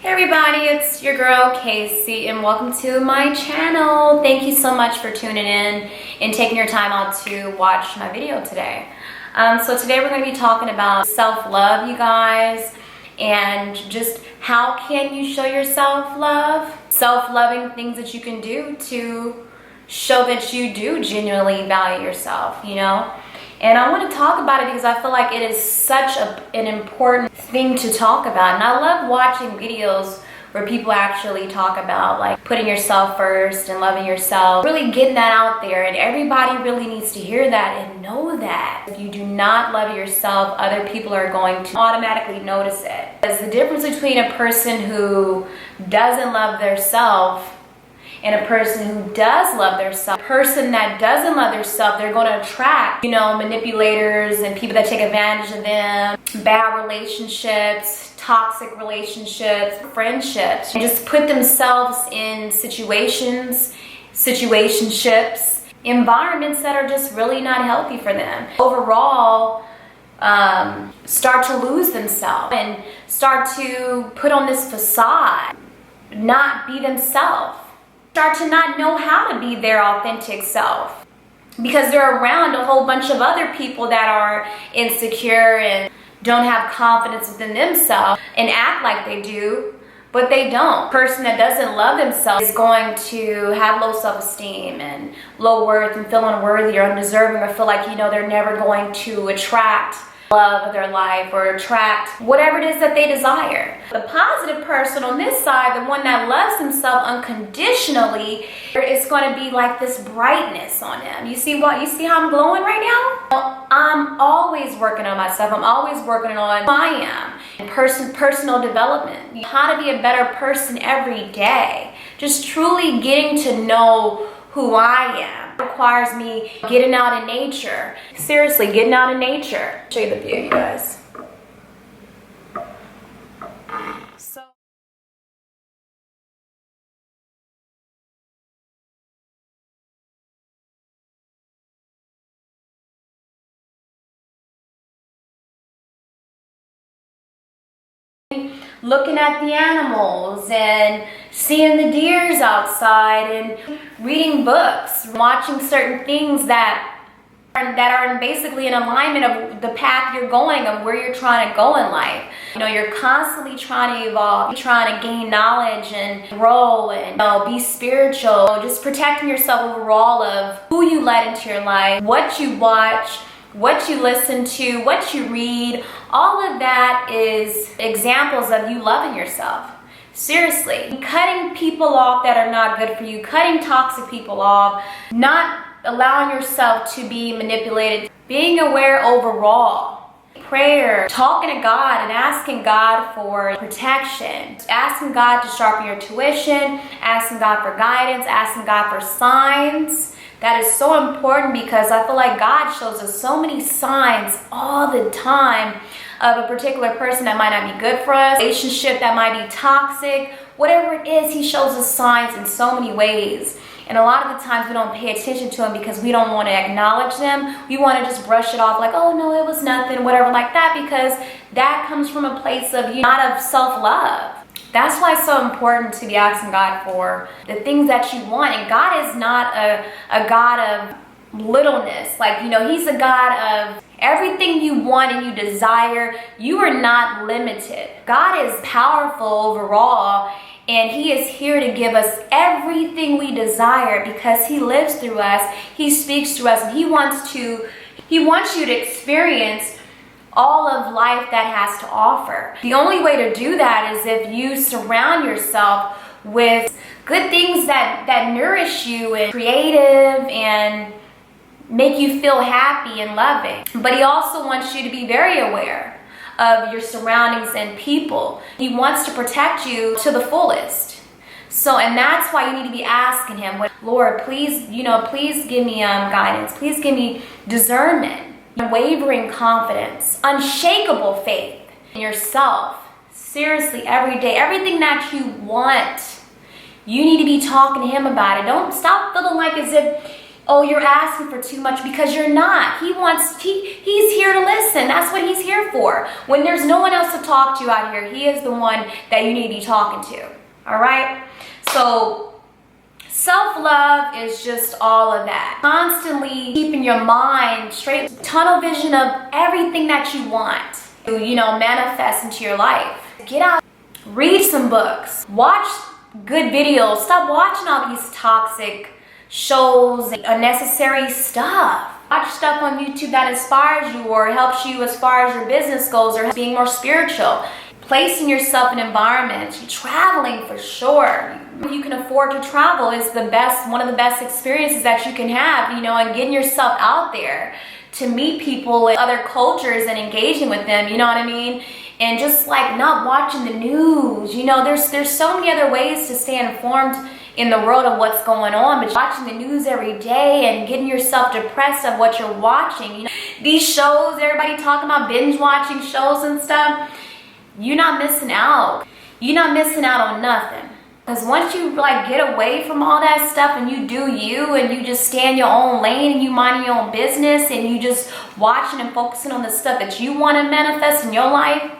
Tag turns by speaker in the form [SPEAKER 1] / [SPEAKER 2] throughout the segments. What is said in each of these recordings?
[SPEAKER 1] Hey everybody, it's your girl Casey and welcome to my channel. Thank you so much for tuning in and taking your time out to watch my video today. So today we're going to be talking about self-love, you guys, and just how can you show your self-love? Self-loving things that you can do to show that you do genuinely value yourself, you know? And I want to talk about it because I feel like it is such an important thing to talk about. And I love watching videos where people actually talk about like putting yourself first and loving yourself, really getting that out there. And everybody really needs to hear that and know that. If you do not love yourself, other people are going to automatically notice it. Because the difference between a person who doesn't love their self and a person who does love their self. A person that doesn't love their self, they're going to attract, you know, manipulators and people that take advantage of them, bad relationships, toxic relationships, friendships, and just put themselves in situationships, environments that are just really not healthy for them. Overall, start to lose themselves and start to put on this facade, not be themselves. Start to not know how to be their authentic self because they're around a whole bunch of other people that are insecure and don't have confidence within themselves and act like they do, but they don't. A person that doesn't love themselves is going to have low self-esteem and low worth and feel unworthy or undeserving or feel like, you know, they're never going to attract love of their life or attract whatever it is that they desire. The positive person on this side, the one that loves himself unconditionally, it's going to be like this brightness on him. You see how I'm glowing right now? Well, I'm always working on myself. I'm always working on who I am and personal development. How to be a better person every day. Just truly getting to know who I am. Requires me getting out in nature. Seriously, getting out in nature. Show you the view, you guys. So looking at the animals and seeing the deers outside and reading books, watching certain things that are basically in alignment of the path you're going, of where you're trying to go in life. You know, you're constantly trying to evolve, you're trying to gain knowledge and grow and, you know, be spiritual. Just protecting yourself overall of who you let into your life, what you watch, what you listen to, what you read. All of that is examples of you loving yourself. Seriously, cutting people off that are not good for you, cutting toxic people off, not allowing yourself to be manipulated, being aware overall, prayer, talking to God and asking God for protection, asking God to sharpen your tuition, asking God for guidance, asking God for signs. That is so important because I feel like God shows us so many signs all the time of a particular person that might not be good for us, a relationship that might be toxic, whatever it is, he shows us signs in so many ways. And a lot of the times we don't pay attention to them because we don't want to acknowledge them. We want to just brush it off like, oh no, it was nothing, whatever like that, because that comes from a place of not of self-love. That's why it's so important to be asking God for the things that you want. And God is not a God of littleness. Like, you know, he's a God of everything you want and you desire. You are not limited. God is powerful overall, and he is here to give us everything we desire because he lives through us. He speaks to us, and he wants you to experience all of life that has to offer. The only way to do that is if you surround yourself with good things that nourish you and creative and make you feel happy and loving. But he also wants you to be very aware of your surroundings and people. He wants to protect you to the fullest. So, and that's why you need to be asking him, Lord, please, please give me guidance. Please give me discernment, unwavering confidence, unshakable faith in yourself. Seriously, every day, everything that you want, you need to be talking to him about it. Don't stop feeling like as if oh, you're asking for too much, because you're not. He's here to listen. That's what he's here for. When there's no one else to talk to out here, he is the one that you need to be talking to. All right? So self-love is just all of that. Constantly keeping your mind straight, tunnel vision of everything that you want to, manifest into your life. Get out, read some books, watch good videos. Stop watching all these toxic shows and unnecessary stuff. Watch stuff on YouTube that inspires you or helps you as far as your business goes, or being more spiritual. Placing yourself in environments, traveling for sure. If you can afford to travel, is one of the best experiences that you can have, and getting yourself out there to meet people in other cultures and engaging with them, you know what I mean? And just like not watching the news, there's so many other ways to stay informed in the world of what's going on, but watching the news every day and getting yourself depressed of what you're watching. These shows, everybody talking about binge watching shows and stuff, you're not missing out. You're not missing out on nothing. Because once you get away from all that stuff and you do you and you just stay in your own lane and you mind your own business and you just watching and focusing on the stuff that you want to manifest in your life,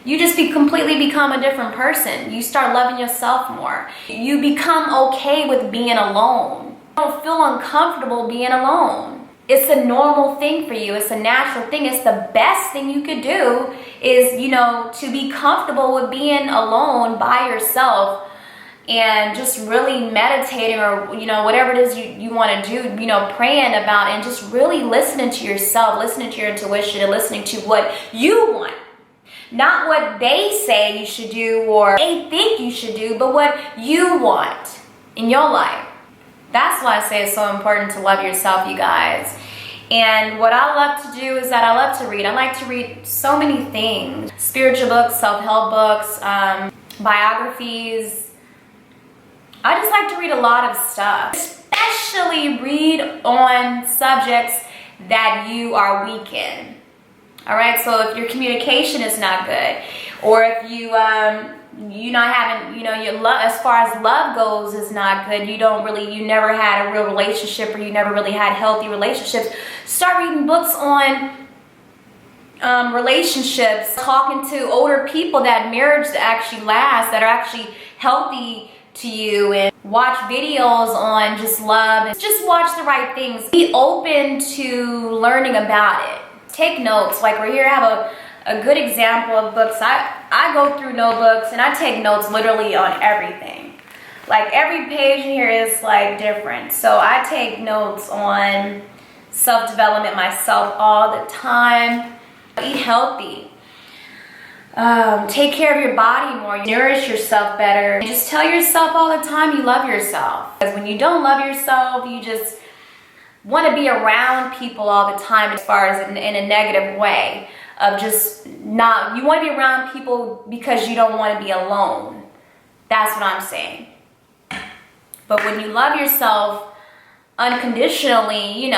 [SPEAKER 1] you just completely become a different person. You start loving yourself more. You become okay with being alone. You don't feel uncomfortable being alone. It's a normal thing for you. It's a natural thing. It's the best thing you could do is, to be comfortable with being alone by yourself and just really meditating or, whatever it is you want to do, praying about and just really listening to yourself, listening to your intuition and listening to what you want. Not what they say you should do or they think you should do, but what you want in your life. That's why I say it's so important to love yourself, you guys. And what I love to do is that I love to read. I like to read so many things. Spiritual books, self-help books, biographies. I just like to read a lot of stuff. Especially read on subjects that you are weak in. All right, so if your communication is not good, or if you not having, your love, as far as love goes, is not good. You never had a real relationship, or you never really had healthy relationships. Start reading books on relationships, talking to older people that marriage actually lasts, that are actually healthy to you, and watch videos on just love, and just watch the right things. Be open to learning about it. Take notes. Like right here, I have a good example of books. I go through notebooks and I take notes literally on everything. Like every page in here is different. So I take notes on self-development myself all the time. Eat healthy. Take care of your body more. Nourish yourself better. And just tell yourself all the time you love yourself. Because when you don't love yourself, you just want to be around people all the time, as far as in a negative way of just not, you want to be around people because you don't want to be alone. That's what I'm saying. But when you love yourself unconditionally, you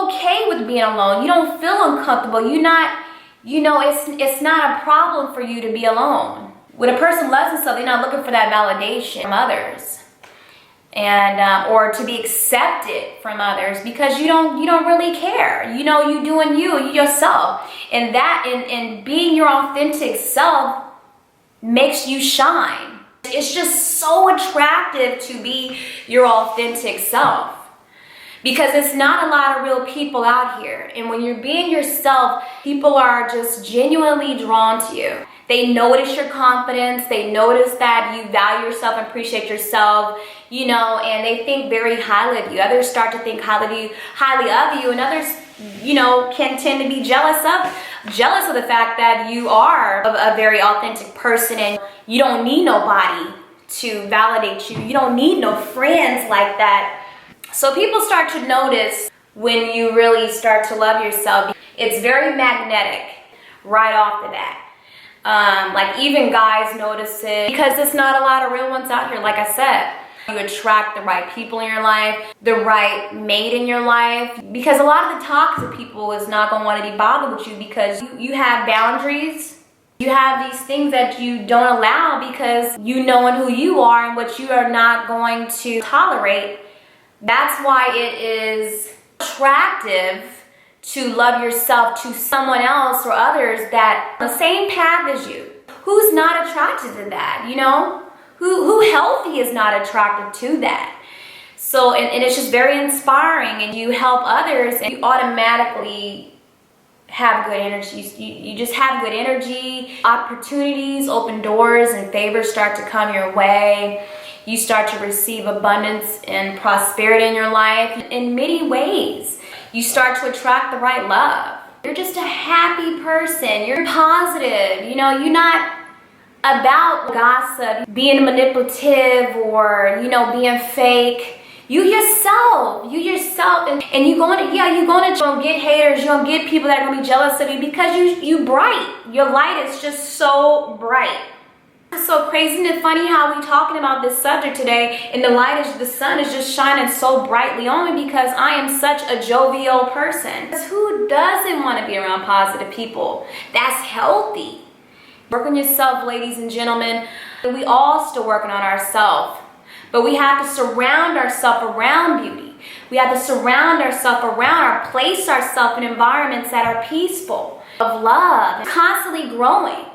[SPEAKER 1] okay with being alone. You don't feel uncomfortable. You're not, it's not a problem for you to be alone. When a person loves themselves, they're not looking for that validation from others. And or to be accepted from others, because you don't really care. You doing you yourself, and that and being your authentic self makes you shine. It's just so attractive to be your authentic self, because it's not a lot of real people out here. And when you're being yourself, people are just genuinely drawn to you. They notice your confidence. They notice that you value yourself and appreciate yourself, and they think very highly of you. Others start to think highly of you, and others, can tend to be jealous of the fact that you are a very authentic person and you don't need nobody to validate you. You don't need no friends like that. So people start to notice when you really start to love yourself. It's very magnetic right off the bat. Even guys notice it, because there's not a lot of real ones out here. Like I said, you attract the right people in your life, the right mate in your life, because a lot of the toxic people is not going to want to be bothered with you, because you have boundaries. You have these things that you don't allow because you know who you are and what you are not going to tolerate. That's why it is attractive to love yourself to someone else or others that on the same path as you. Who's not attracted to that, you know? Who healthy is not attracted to that? So, and it's just very inspiring, and you help others and you automatically have good energy. You just have good energy. Opportunities, open doors, and favors start to come your way. You start to receive abundance and prosperity in your life in many ways. You start to attract the right love. You're just a happy person. You're positive. You know, you're not about gossip, being manipulative, or, you know, being fake. You yourself, and you're gonna get haters, you're gonna get people that are gonna be jealous of you because you bright. Your light is just so bright. It's so crazy and funny how we talking about this subject today, and the sun is just shining so brightly on me because I am such a jovial person. Who doesn't want to be around positive people? That's healthy. Work on yourself, ladies and gentlemen. We all still working on ourselves. But we have to surround ourselves around beauty. We have to surround ourselves around place ourselves in environments that are peaceful, of love, constantly growing.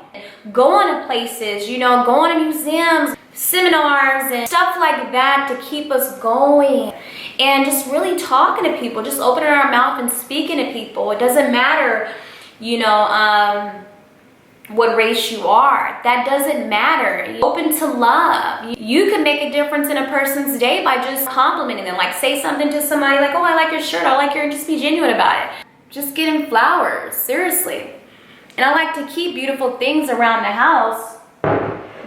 [SPEAKER 1] Going to places, you know, going to museums, seminars, and stuff like that to keep us going. And just really talking to people, just opening our mouth and speaking to people. It doesn't matter, you know, what race you are. That doesn't matter. Open to love. You can make a difference in a person's day by just complimenting them. Like, say something to somebody like, oh, I like your shirt, I like your, just be genuine about it. Just getting flowers, seriously. And I like to keep beautiful things around the house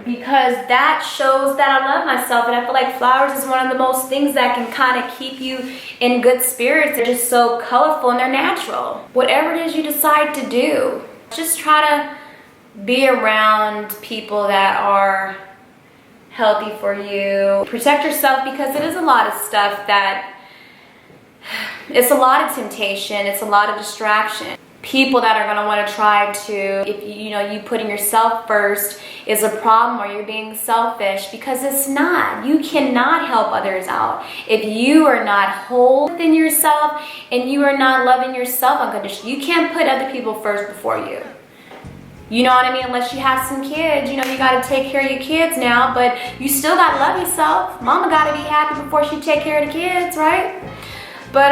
[SPEAKER 1] because that shows that I love myself, and I feel like flowers is one of the most things that can kind of keep you in good spirits. They're just so colorful and they're natural. Whatever it is you decide to do, just try to be around people that are healthy for you. Protect yourself because it is a lot of stuff that, it's a lot of temptation, it's a lot of distraction. People that are going to want to try to, if you putting yourself first is a problem, or you're being selfish, because it's not. You cannot help others out if you are not whole within yourself and you are not loving yourself unconditionally. You can't put other people first before you. You know what I mean? Unless you have some kids, you know, you got to take care of your kids now, but you still got to love yourself. Mama got to be happy before she take care of the kids, right? But,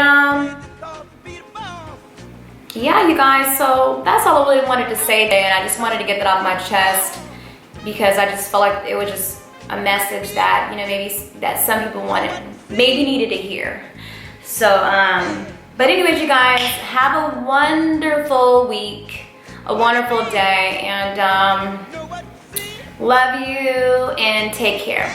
[SPEAKER 1] yeah, you guys, so that's all I really wanted to say today, and I just wanted to get that off my chest because I just felt like it was just a message that, you know, maybe that some people needed to hear. So, but anyways, you guys, have a wonderful week. A wonderful day, and love you and take care.